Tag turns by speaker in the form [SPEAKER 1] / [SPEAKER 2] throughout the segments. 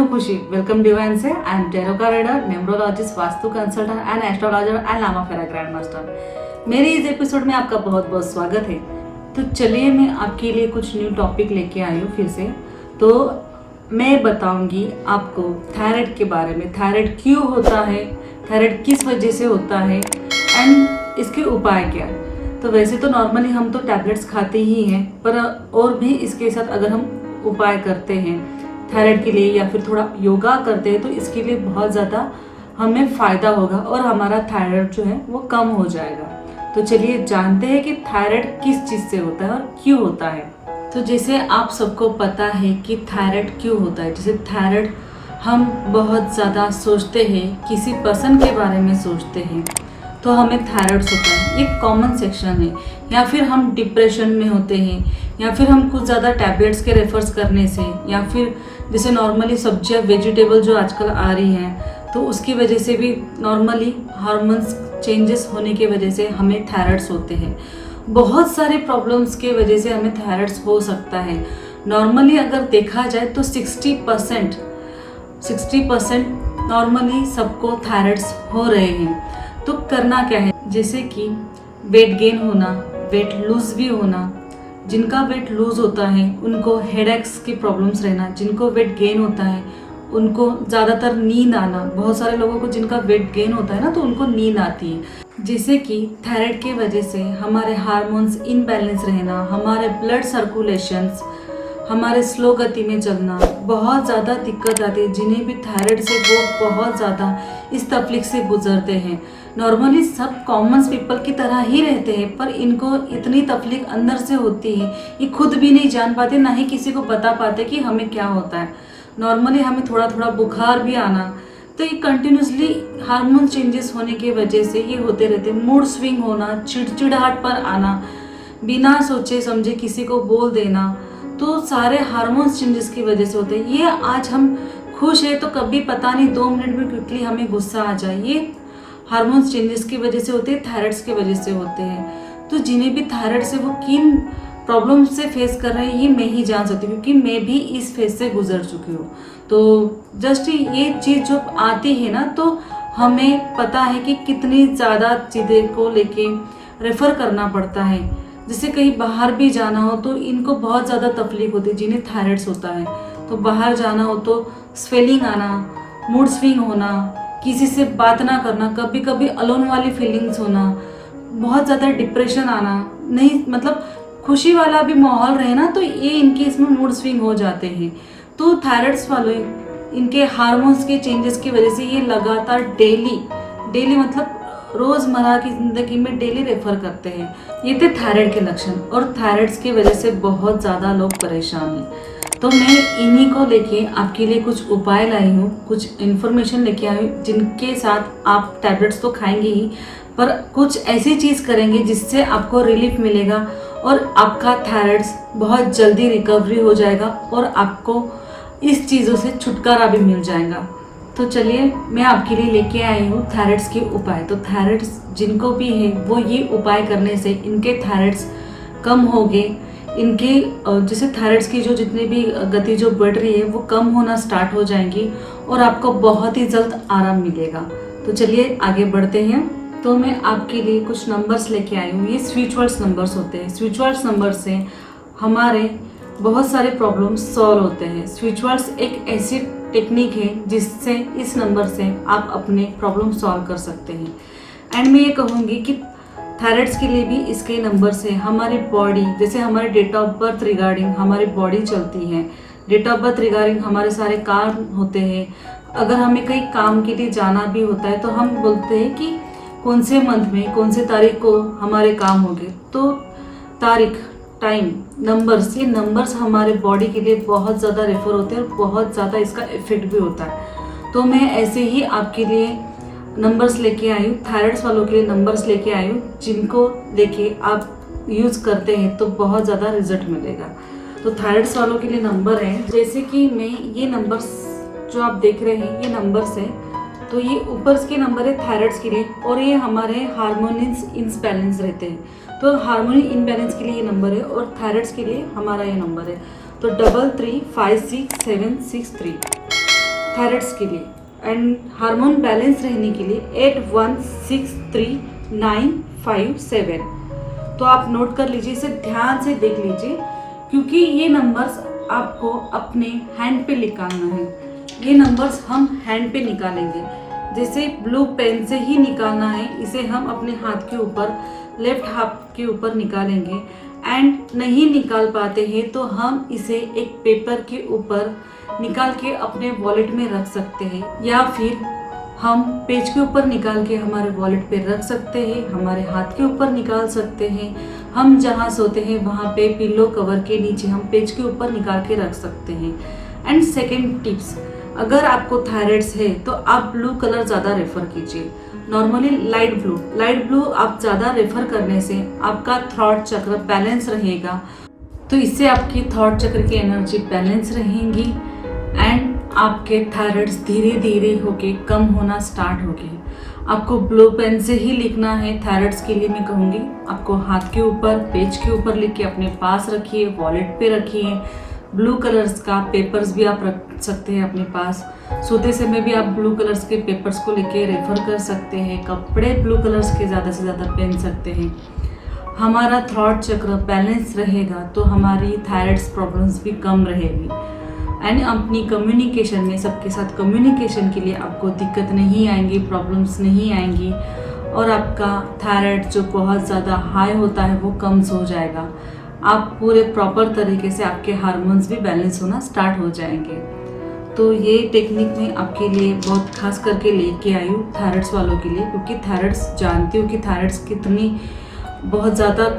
[SPEAKER 1] खुशी, welcome divine से। I am tarot का reader, numerologist, vastu consultant and astrologer and Lama Fera grand master. मेरे इस एपिसोड में आपका बहुत बहुत स्वागत है। तो चलिए मैं आपके लिए कुछ न्यू टॉपिक लेके आई हूँ फिर से। तो मैं बताऊंगी आपको थायराइड के बारे में, थायराइड क्यों होता है, थायराइड किस वजह से होता है एंड इसके उपाय क्या है। तो वैसे तो नॉर्मली हम तो टैबलेट्स खाते ही हैं, पर और भी इसके साथ अगर हम उपाय करते हैं थायराइड के लिए या फिर थोड़ा योगा करते हैं तो इसके लिए बहुत ज़्यादा हमें फ़ायदा होगा और हमारा थायराइड जो है वो कम हो जाएगा। तो चलिए जानते हैं कि थायराइड किस चीज़ से होता है और क्यों होता है। तो जैसे आप सबको पता है कि थायराइड क्यों होता है। जैसे थायराइड हम बहुत ज़्यादा सोचते हैं, किसी पर्सन के बारे में सोचते हैं तो हमें थायराइड होता है, एक कॉमन सेक्शन है। या फिर हम डिप्रेशन में होते हैं, या फिर हम कुछ ज़्यादा टैबलेट्स के रेफर्स करने से, या फिर जैसे नॉर्मली सब्जियां वेजिटेबल जो आजकल आ रही हैं तो उसकी वजह से भी नॉर्मली हार्मोन्स चेंजेस होने की वजह से हमें थायराइड्स होते हैं। बहुत सारे प्रॉब्लम्स के वजह से हमें थायराइड्स हो सकता है। नॉर्मली अगर देखा जाए तो 60% नॉर्मली सबको थायराइड्स हो रहे हैं। तो करना क्या है, जैसे कि वेट गेन होना, वेट लूज भी होना। जिनका वेट लूज होता है उनको हेडेक्स की प्रॉब्लम्स रहना, जिनको वेट गेन होता है उनको ज़्यादातर नींद आना। बहुत सारे लोगों को जिनका वेट गेन होता है ना तो उनको नींद आती है। जैसे कि थायराइड के वजह से हमारे हार्मोन्स इनबैलेंस रहना, हमारे ब्लड सर्कुलेशंस, हमारे स्लो गति में चलना, बहुत ज़्यादा दिक्कत आती है। जिन्हें भी थायराइड से वो बहुत ज़्यादा इस तकलीफ से गुजरते हैं। नॉर्मली सब कॉमन पीपल की तरह ही रहते हैं, पर इनको इतनी तकलीफ अंदर से होती है, ये खुद भी नहीं जान पाते, ना ही किसी को बता पाते कि हमें क्या होता है। नॉर्मली हमें थोड़ा थोड़ा बुखार भी आना, तो ये कंटिन्यूसली हार्मोन चेंजेस होने की वजह से ये होते रहते हैं। मूड स्विंग होना, चिड़चिड़ाहट पर आना, बिना सोचे समझे किसी को बोल देना, तो सारे हार्मोन चेंजेस की वजह से होते हैं। ये आज हम खुश है तो कभी पता नहीं 2 मिनट में क्विकली हमें गुस्सा आ जाए, ये हार्मोन्स चेंजेस की वजह से होते हैं, थायराइड्स की वजह से होते हैं। तो जिन्हें भी थायराइड से वो किन प्रॉब्लम से फेस कर रहे हैं ये मैं ही जान सकती हूँ, क्योंकि मैं भी इस फेज से गुजर चुकी हूँ। तो जस्ट ये चीज़ जो आती है ना तो हमें पता है कि कितनी ज़्यादा चीज़ें को लेके रेफ़र करना पड़ता है। जैसे कहीं बाहर भी जाना हो तो इनको बहुत ज़्यादा तकलीफ होती है जिन्हें थायराइड्स होता है। तो बाहर जाना हो तो स्वेलिंग आना, मूड स्विंग होना, किसी से बात ना करना, कभी कभी अलोन वाली फीलिंग्स होना, बहुत ज़्यादा डिप्रेशन आना, नहीं मतलब खुशी वाला भी माहौल रहे ना तो ये इनके इसमें मूड स्विंग हो जाते हैं। तो थायराइड्स वाले इनके हार्मोन्स के चेंजेस की वजह से ये लगातार डेली मतलब रोज़मर्रा की ज़िंदगी में डेली रेफर करते हैं। ये थे थायराइड के लक्षण, और थायराइड्स की वजह से बहुत ज़्यादा लोग परेशान हैं। तो मैं इन्हीं को लेके आपके लिए कुछ उपाय लाई हूँ, कुछ इन्फॉर्मेशन लेके आई हूँ, जिनके साथ आप टैबलेट्स तो खाएंगे ही, पर कुछ ऐसी चीज़ करेंगे जिससे आपको रिलीफ मिलेगा और आपका थायराइड्स बहुत जल्दी रिकवरी हो जाएगा और आपको इस चीज़ों से छुटकारा भी मिल जाएगा। तो चलिए मैं आपके लिए लेके आई हूँ थायराइड्स के उपाय। तो थायराइड्स जिनको भी है वो ये उपाय करने से इनके थायराइड्स कम हो गए। इनके जैसे थायराइड्स की जो जितनी भी गति जो बढ़ रही है वो कम होना स्टार्ट हो जाएंगी और आपको बहुत ही जल्द आराम मिलेगा। तो चलिए आगे बढ़ते हैं। तो मैं आपके लिए कुछ नंबर्स लेके आई हूँ। ये स्पिरिचुअल्स नंबर्स होते हैं। स्पिरिचुअल्स नंबर से हमारे बहुत सारे प्रॉब्लम्स सॉल्व होते हैं। स्पिरिचुअल्स एक ऐसी टेक्निक है जिससे इस नंबर से आप अपने प्रॉब्लम सॉल्व कर सकते हैं। एंड मैं ये कहूँगी कि थायराइड्स के लिए भी इसके नंबर से हमारी बॉडी, जैसे हमारे डेट ऑफ बर्थ रिगार्डिंग हमारी बॉडी चलती है, डेट ऑफ बर्थ रिगार्डिंग हमारे सारे काम होते हैं। अगर हमें कहीं काम के लिए जाना भी होता है तो हम बोलते हैं कि कौन से मंथ में कौन से तारीख को हमारे काम होंगे। तो तारीख, टाइम, नंबर्स, ये नंबर्स हमारे बॉडी के लिए बहुत ज़्यादा रेफर होते हैं और बहुत ज़्यादा इसका इफेक्ट भी होता है। तो मैं ऐसे ही आपके लिए नंबर्स लेके आई हूँ, थायराइड्स वालों के लिए नंबर्स लेके आई हूँ, जिनको लेके आप यूज़ करते हैं तो बहुत ज़्यादा रिजल्ट मिलेगा। तो थायराइड्स वालों के लिए नंबर है, जैसे कि मैं ये नंबर्स जो आप देख रहे हैं ये नंबर्स है। तो ये ऊपर के नंबर है थायराइड्स के लिए, और ये हमारे हार्मोन्स इनबैलेंस रहते हैं। तो हार्मोनी इनबैलेंस के लिए ये नंबर है और थायराइड्स के लिए हमारा ये नंबर है। तो 33567663। थायराइड्स के लिए एंड हार्मोन बैलेंस रहने के लिए 81639557। तो आप नोट कर लीजिए, इसे ध्यान से देख लीजिए क्योंकि ये नंबर्स आपको अपने हैंड पे निकालना है। ये नंबर्स हम हैंड पे निकालेंगे, जैसे ब्लू पेन से ही निकालना है। इसे हम अपने हाथ के ऊपर, लेफ्ट हाथ के ऊपर निकालेंगे एंड नहीं निकाल पाते हैं तो हम इसे एक पेपर के ऊपर निकाल के अपने वॉलेट में रख सकते हैं, या फिर हम पेज के ऊपर निकाल के हमारे वॉलेट पे रख सकते हैं, हमारे हाथ के ऊपर निकाल सकते हैं। हम जहाँ सोते हैं वहाँ पे पिल्लो कवर के नीचे हम पेज के ऊपर निकाल के रख सकते हैं। एंड सेकेंड टिप्स, अगर आपको थायराइड्स है तो आप ब्लू कलर ज़्यादा रेफर कीजिए। नॉर्मली लाइट ब्लू आप ज़्यादा रेफर करने से आपका थॉट चक्र बैलेंस रहेगा, तो इससे आपकी थॉट चक्र की एनर्जी बैलेंस रहेंगी एंड आपके थायराइड्स धीरे धीरे होके कम होना स्टार्ट होगी। आपको ब्लू पेन से ही लिखना है। थायराइड्स के लिए मैं कहूँगी आपको हाथ के ऊपर, पेज के ऊपर लिख के अपने पास रखिए, वॉलेट पे रखिए। ब्लू कलर्स का पेपर्स भी आप रख सकते हैं अपने पास। सोते समय भी आप ब्लू कलर्स के पेपर्स को लेके रेफर कर सकते हैं। कपड़े ब्लू कलर्स के ज़्यादा से ज़्यादा पहन सकते हैं। हमारा थॉट चक्र बैलेंस रहेगा तो हमारी थायराइड्स प्रॉब्लम्स भी कम रहेगी एंड अपनी कम्युनिकेशन में, सबके साथ कम्युनिकेशन के लिए आपको दिक्कत नहीं आएंगी, प्रॉब्लम्स नहीं आएंगी और आपका थायराइड जो बहुत ज़्यादा हाई होता है वो कम हो जाएगा। आप पूरे प्रॉपर तरीके से आपके हार्मोन्स भी बैलेंस होना स्टार्ट हो जाएंगे। तो ये टेक्निक मैं आपके लिए बहुत खास करके लेके आई हूँ थायराइड्स वालों के लिए, क्योंकि थायराइड्स जानती हूँ कि थायराइड्स कितनी बहुत ज़्यादा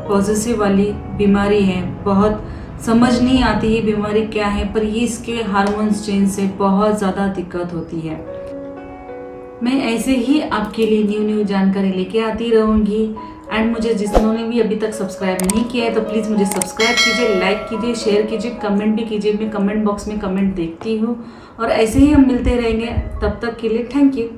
[SPEAKER 1] पॉजिटिव वाली बीमारी है। बहुत समझ नहीं आती ये बीमारी क्या है, पर ये इसके हार्मोन्स चेंज से बहुत ज़्यादा दिक्कत होती है। मैं ऐसे ही आपके लिए न्यू जानकारी लेके आती रहूँगी एंड मुझे जिन्होंने भी अभी तक सब्सक्राइब नहीं किया है तो प्लीज़ मुझे सब्सक्राइब कीजिए, लाइक कीजिए, शेयर कीजिए, कमेंट भी कीजिए। मैं कमेंट बॉक्स में कमेंट देखती हूँ और ऐसे ही हम मिलते रहेंगे। तब तक के लिए थैंक यू।